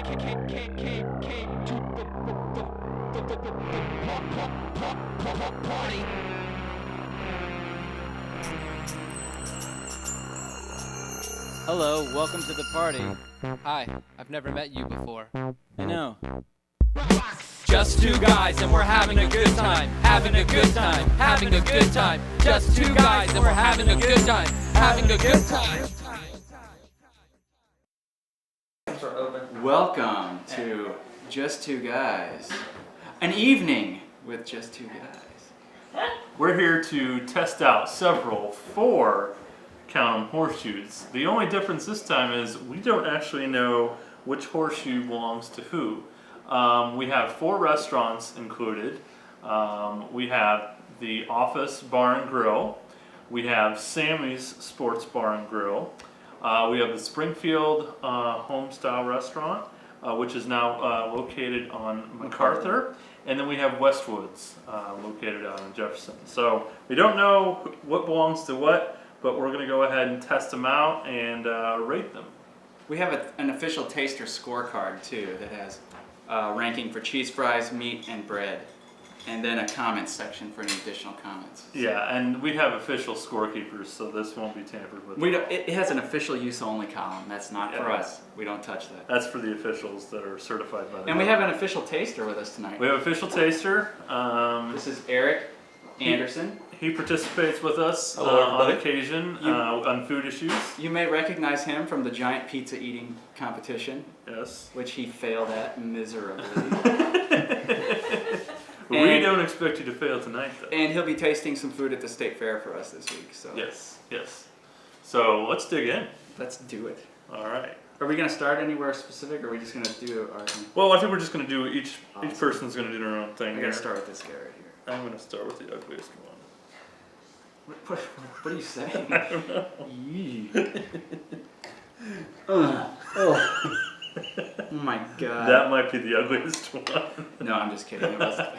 Party. Hello, welcome to the party. Hi, I've never met you before. I know. Just two guys and we're having a good time. Having a good time. Having a good time. Just two guys and we're having a good time. Having a good time. Welcome to Just Two Guys. An evening with Just Two Guys. We're here to test out several 4 count 'em horseshoes. The only difference this time is we don't actually know which horseshoe belongs to who. We have 4 restaurants included. We have the Office Bar and Grill. We have Sammy's Sports Bar and Grill. We have the Springfield Home Style Restaurant, which is now located on MacArthur. And then we have Westwoods, located out in Jefferson. So we don't know what belongs to what, but we're going to go ahead and test them out and rate them. We have an official taster scorecard too that has ranking for cheese fries, meat, and bread. And then a comments section for any additional comments. Yeah, and we have official scorekeepers, so this won't be tampered with. It has an official use only column. That's not for us. We don't touch that. That's for the officials that are certified by the And we have an official taster with us tonight. We have official taster. This is Eric Anderson. He participates with us Hello, on occasion on food issues. You may recognize him from the giant pizza eating competition. Yes. Which he failed at miserably. We don't expect you to fail tonight, though. And he'll be tasting some food at the state fair for us this week. So Yes. So let's dig in. let's do it. All right. Are we going to start anywhere specific, or are we just going to do our... Well, I think we're just going to do each person's going to do their own thing. I'm here. going to start with this guy right here. I'm going to start with the ugliest one. What are you saying? I don't know. Oh my god. That might be the ugliest one. No, I'm just kidding. It wasn't.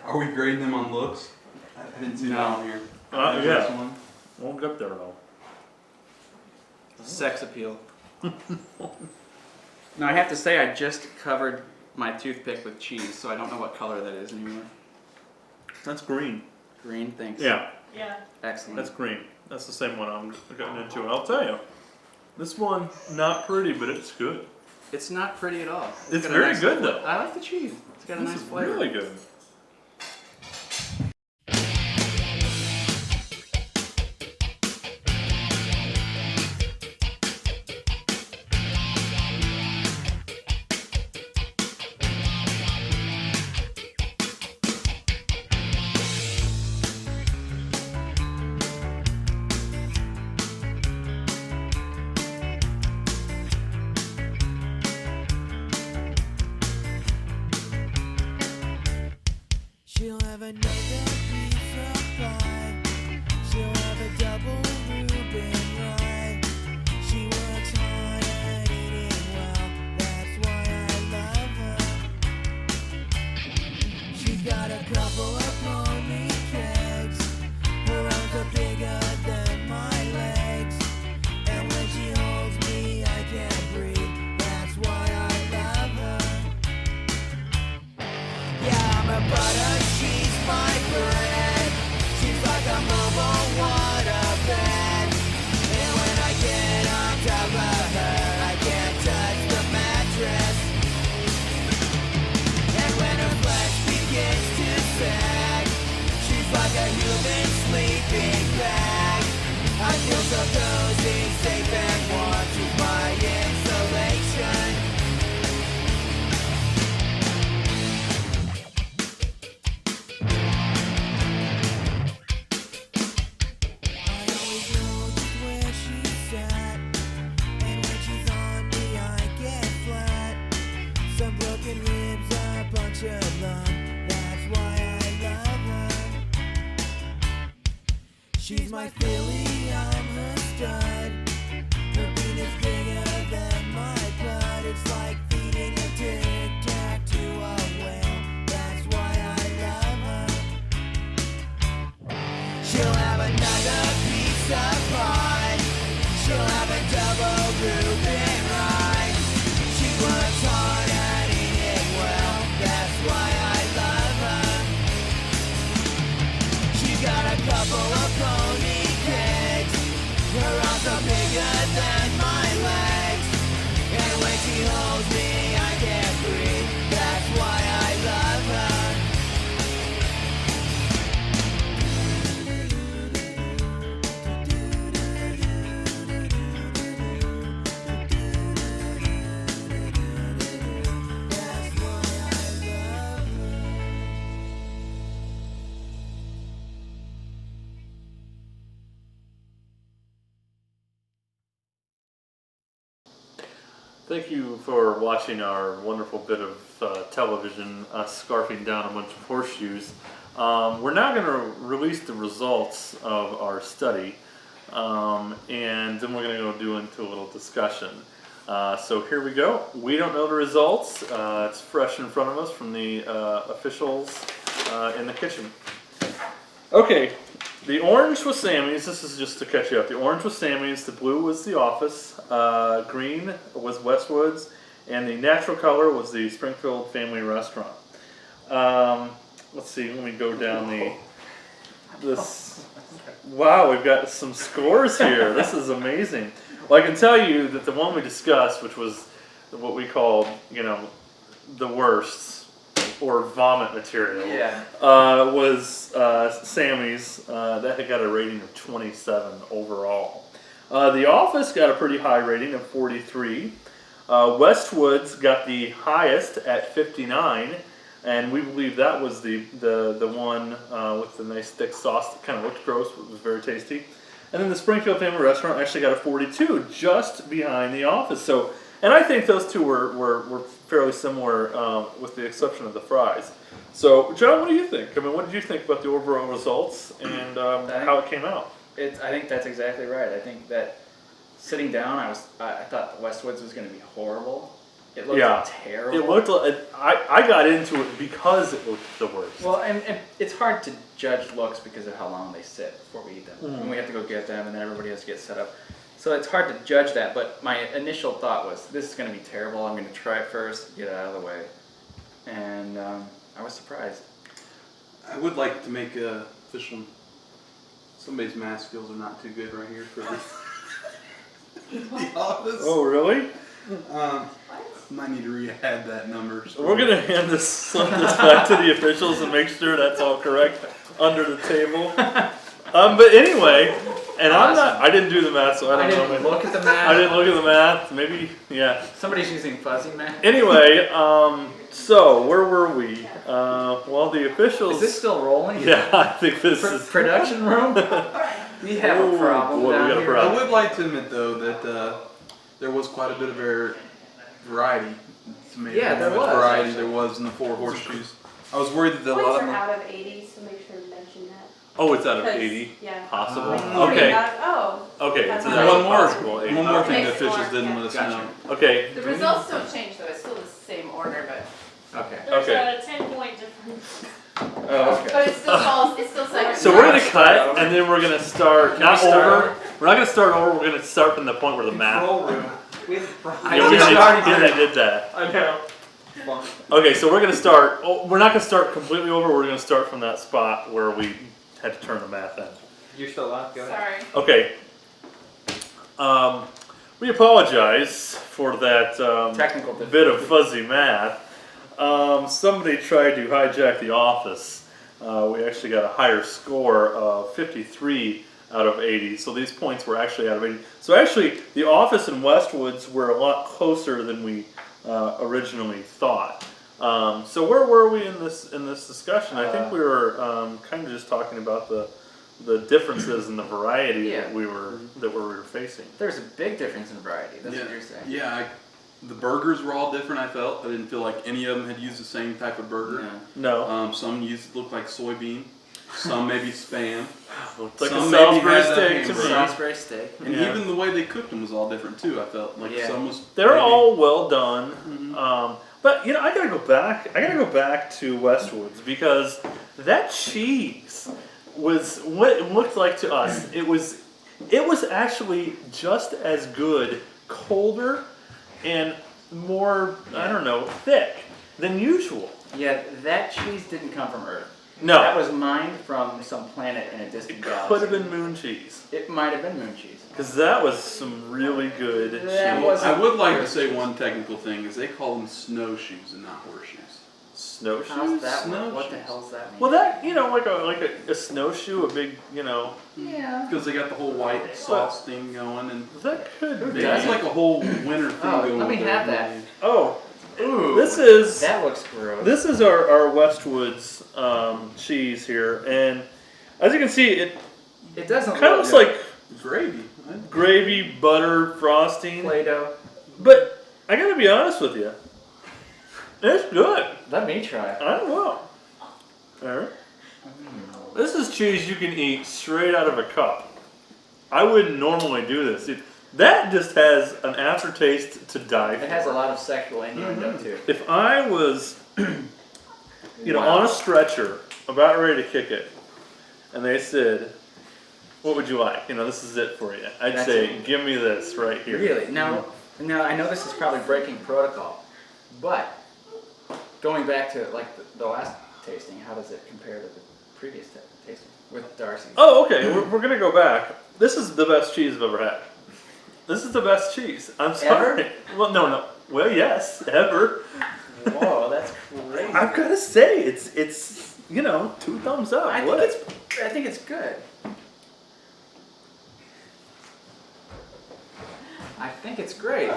Are we grading them on looks? I didn't see that on here. Yeah. Won't get there though. Sex appeal. Now I have to say I just covered my toothpick with cheese, so I don't know what color that is anymore. That's green. Green, thanks. Yeah, Excellent. that's green. That's the same one I'm getting into. And I'll tell you, this one, not pretty, but it's good. It's not pretty at all. It's got a very nice good, flavor. though. I like the cheese. It's got a This nice is flavor. really good. She'll have another piece of pie. She'll have a double Reuben rye. She works hard at eating well. That's why I love her. She's got a couple of pony kegs. Her arms are bigger than my legs. And when she holds me, I can't breathe. That's why I love her. Yeah, I'm a butter, she's my bread. She's like a mobile waterbed. And when I get on top of her, I can't touch the mattress. And when her flesh begins to sag, she's like a human sleeping bag. I feel so cozy, safe and warm. She's my insulation. She's my filly, I'm her stud. Her bean is bigger than my blood. It's like feeding a Tic Tac to a whale. That's why I love her. She'll have another piece of pie. She'll have a double Reuben rye. She's Thank you for watching our wonderful bit of television, us scarfing down a bunch of horseshoes. We're now going to release the results of our study, and then we're going to go do into a little discussion. So here we go. We don't know the results. It's fresh in front of us from the officials in the kitchen. Okay, the orange was Sammy's. This is just to catch you up. The orange was Sammy's, the blue was the Office, green was Westwood's, and the natural color was the Springfield Family Restaurant. Let's see, let me go down this. Wow, we've got some scores here. This is amazing. Well, I can tell you that the one we discussed, which was what we called, the worst, or vomit material, was Sammy's. That had got a rating of 27 overall. The Office got a pretty high rating of 43. Westwood's got the highest at 59, and we believe that was the one with the nice thick sauce that kind of looked gross, but was very tasty. And then the Springfield Family Restaurant actually got a 42, just behind the Office. So, and I think those two were fairly similar, with the exception of the fries. So, John, what do you think? I mean, what did you think about the overall results and how it came out? I think that's exactly right. I think that sitting down, I thought Westwood's was going to be horrible. It looked terrible. It looked like, I got into it because it looked the worst. Well, and it's hard to judge looks because of how long they sit before we eat them. Mm-hmm. And we have to go get them, and then everybody has to get set up. So it's hard to judge that, but my initial thought was, this is going to be terrible. I'm going to try it first, get it out of the way. And I was surprised. I would like to make a official. Somebody's math skills are not too good right here for the Office. Oh, really? Might need to re-add that number. We're going to hand this back to the officials and make sure that's all correct under the table. But anyway, and I didn't do the math, so I don't know. Look at the math. I didn't look at the math. Maybe, yeah. Somebody's using fuzzy math. Anyway, so where were we? Well, the officials. Is this still rolling? Yeah, I think this is. Production room? We have a problem boy, we down got a here. problem. I would like to admit though that there was quite a bit of variety. Yeah, there was, variety actually. there was in the four horseshoes. I was worried that a lot Points of are them. out of 80, so make sure to mention that. Oh, it's out of 'Cause, 80? Yeah. Possible. Like 40 Okay. out of- Okay, That's it's fine. not One more, possible, 80. one more thing the Makes officials more, didn't yeah. let us Gotcha. know. Okay. The results don't change though, it's still the same order, but. Okay. There's Okay. a 10-point difference. Oh, okay. But it still falls, it's still second. So we're gonna cut, and then we're gonna start. Can Not we start over. over? We're not gonna start over. We're gonna start from the point where the math. room. Yeah, we already did that. I know. Okay, so we're gonna start. Oh, we're not gonna start completely over. We're gonna start from that spot where we had to turn the math in. You're still on? Go ahead. Sorry. Okay. We apologize for that Technical bit of fuzzy math. Somebody tried to hijack the Office. We actually got a higher score of 53 out of 80. So these points were actually out of 80. So actually, the Office and Westwoods were a lot closer than we originally thought. So where were we in this discussion? I think we were kind of just talking about the differences in the variety that we were facing. There's a big difference in variety. That's Yeah. what you're saying. Yeah, the burgers were all different. I felt I didn't feel like any of them had used the same type of burger. No. Some looked like soybean. Some maybe spam. Looked like Some a maybe Salisbury had that steak to me. hamburger. Salisbury steak. And Yeah. even the way they cooked them was all different too. I felt like Yeah. some was. They're maybe- all well done. But I gotta go back. I gotta go back to Westwoods because that cheese was what it looked like to us. It was actually just as good, colder, and more thick than usual. Yeah, that cheese didn't come from Earth. No. That was mined from some planet in a distant It galaxy. could have been moon cheese It might have been moon cheese. because that was some really good That cheese. was- I would like to say one technical thing is they call them snowshoes and not horseshoes. Snowshoes. How's that work? What the Snowshoes. hell's that mean? Well, that like a snowshoe, a big Yeah. Because they got the whole white sauce thing going and that could be. it's like a whole winter thing Oh, going let me with have it. that. Oh, Ooh, this is that looks gross. this is our Westwoods cheese here, and as you can see, it It doesn't kind of look looks like Gravy. gravy, butter, frosting, Play-Doh. but I gotta be honest with you. It's good. Let me try. I will. Alright. This is cheese you can eat straight out of a cup. I wouldn't normally do this. That just has an aftertaste to die for. It has a lot of sexual innuendo too. If I was, Wow. on a stretcher, about ready to kick it, and they said, "What would you like? This is it for you." I'd That's say, it. "Give me this right here." Really? Now, I know this is probably breaking protocol, but going back to like the last tasting, how does it compare to the previous tasting with Darcy? Oh, okay. We're gonna go back. This is the best cheese I've ever had. This is the best cheese. I'm sorry. Ever? Well, no. Well, yes, ever. Whoa, that's crazy. I've got to say, it's 2 thumbs up. I What? think it's good. I think it's great.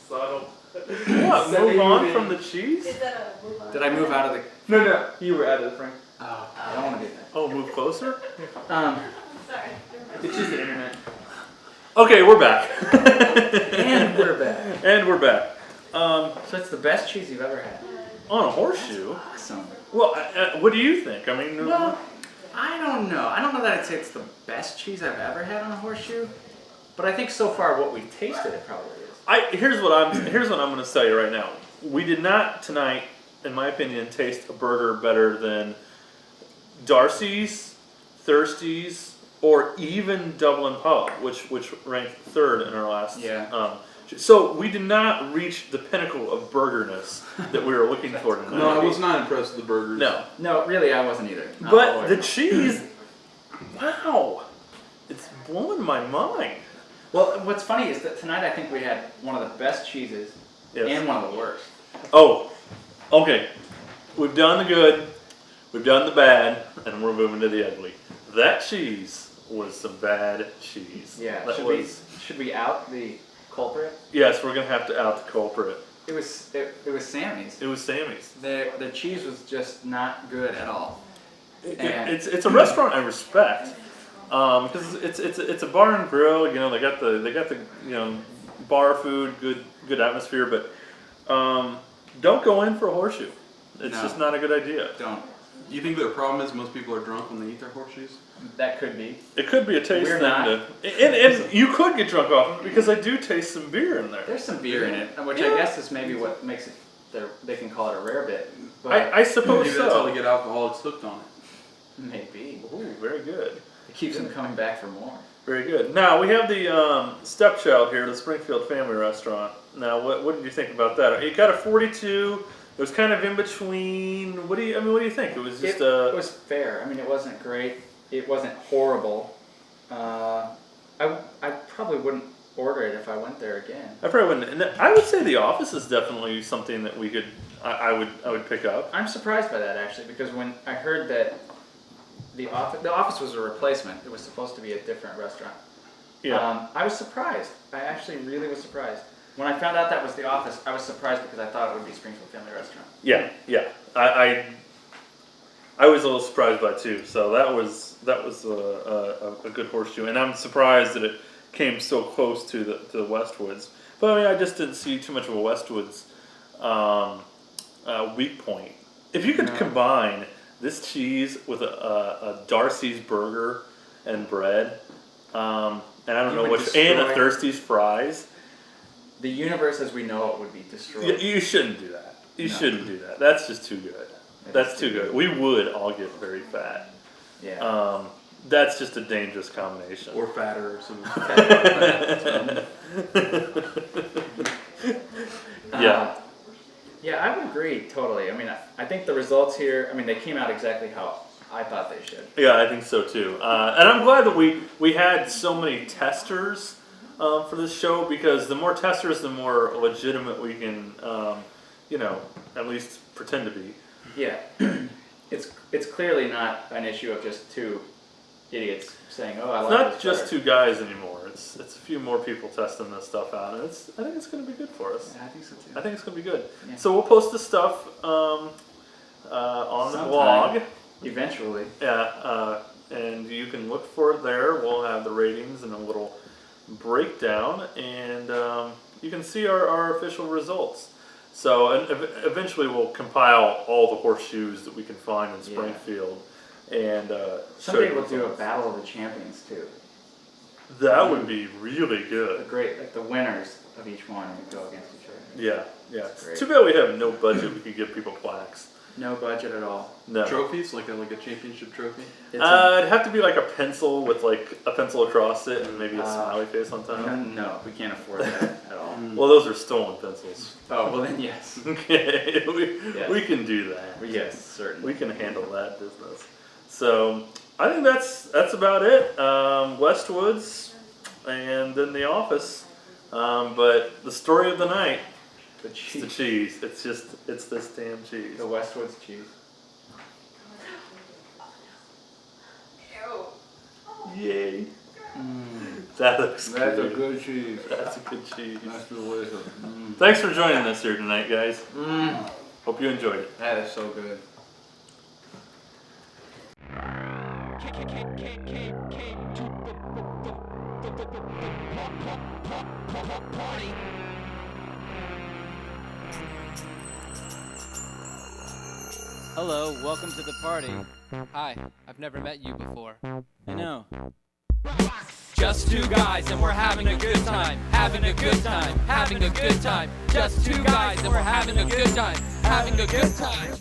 Subtle. What? Move on from the cheese? Is that a move on? Did I move out of the? No, you were out of the frame. Oh, I don't want to do that. Oh, move closer. Sorry. It's just the internet. Okay, we're back. And we're back. And we're back. So it's the best cheese you've ever had. On a horseshoe. Awesome. Well, what do you think? I mean, Well, I don't know. I don't know that I'd say it's the best cheese I've ever had on a horseshoe, but I think so far what we've tasted it probably is. here's what I'm going to tell you right now. We did not tonight, in my opinion, taste a burger better than Darcy's, Thirsty's, or even Dublin Pub, which ranked third in our last. Yeah. So we did not reach the pinnacle of burgerness that we were looking for tonight. No, I was not impressed with the burgers. No. No, really, I wasn't either. Not But all the way. cheese, wow, it's blowing my mind. Well, what's funny is that tonight I think we had one of the best cheeses Yes. and one of the worst. Oh, okay. We've done the good, we've done the bad, and we're moving to the ugly. That cheese was some bad cheese. Yeah. That Should we out the culprit? Yes, we're gonna have to out the culprit. It was Sammy's. It was Sammy's. The cheese was just not good at all. And- It's a restaurant I respect because it's a bar and grill. They got the bar food, good atmosphere, but don't go in for a horseshoe. It's No. just not a good idea. Don't. Do you think their problem is most people are drunk when they eat their horseshoes? That could be. It could be a taste We're thing. not. And you could get drunk off it because I do taste some beer in there. There's some beer in it, which Yeah. I guess is maybe what makes it. They can call it a rare bit, but I suppose Maybe that's how so. they get alcoholics hooked on it. maybe Ooh, very good. it keeps them coming back for more. Very good. Now we have the stepchild here, the Springfield Family Restaurant. Now, what did you think about that? It got a 42. It was kind of in between. What do you think? It was just It was fair. I mean, it wasn't great. It wasn't horrible. I probably wouldn't order it if I went there again. I probably wouldn't. And I would say The Office is definitely something that we could. I would pick up. I'm surprised by that actually, because when I heard that the office was a replacement, it was supposed to be a different restaurant. Yeah. I was surprised. I actually really was surprised. When I found out that was The Office, I was surprised because I thought it would be Springfield Family Restaurant. Yeah. I was a little surprised by it too. So that was a good horseshoe, and I'm surprised that it came so close to the Westwoods. But I mean, I just didn't see too much of a Westwoods weak point. If you could No. combine this cheese with a Darcy's burger and bread, and I don't You know would which, and a destroy- Thirsty's fries, The universe as we know it would be destroyed. you shouldn't do that. You No. shouldn't do that. That's just too good. It That's is too good. We would all get very fat. Yeah. That's just a dangerous combination. Or fatter or something. Yeah. Yeah, I would agree totally. I mean, I think the results here, I mean, they came out exactly how I thought they should. Yeah, I think so too. And I'm glad that we had so many testers for this show, because the more testers, the more legitimate we can, at least pretend to be. Yeah. It's clearly not an issue of just two idiots saying, "Oh, I It's like not this just better." two guys anymore. It's a few more people testing this stuff out, and I think it's going to be good for us. Yeah, I think so too. I think it's going to be good. Yeah. So we'll post this stuff on the Sometime. blog. Eventually. Yeah, and you can look for it there. We'll have the ratings and a little breakdown, and you can see our official results. So and eventually we'll compile all the horseshoes that we can find in Springfield, and show Someday you we'll the do a results. battle of the champions too. That would be really The good. great, like the winners of each one would go against each other. Yeah. Great. Too bad we have no budget. We could give people plaques. No budget at all. No. Trophies, like a championship trophy. It's a- It'd have to be like a pencil with like a pencil across it and maybe a smiley face on top. no, we can't afford that at all. Well, those are stolen pencils. Oh, well then yes. Okay, Yes. we can do that. Yes, certainly. We can handle that business. So I think that's about it. Westwoods, and then The Office. But the story of the night, The it's the cheese. cheese. It's this damn cheese. The Westwoods cheese. Yay! That looks That's a good. good cheese. That's a good cheese. That's delicious. Thanks for joining us here tonight, guys. Hope you enjoyed it. That is so good. Hello, welcome to the party. Hi, I've never met you before. I know. Just two guys and we're having a good time. Having a good time. Having a good time. Just two guys and we're having a good time. Having a good time.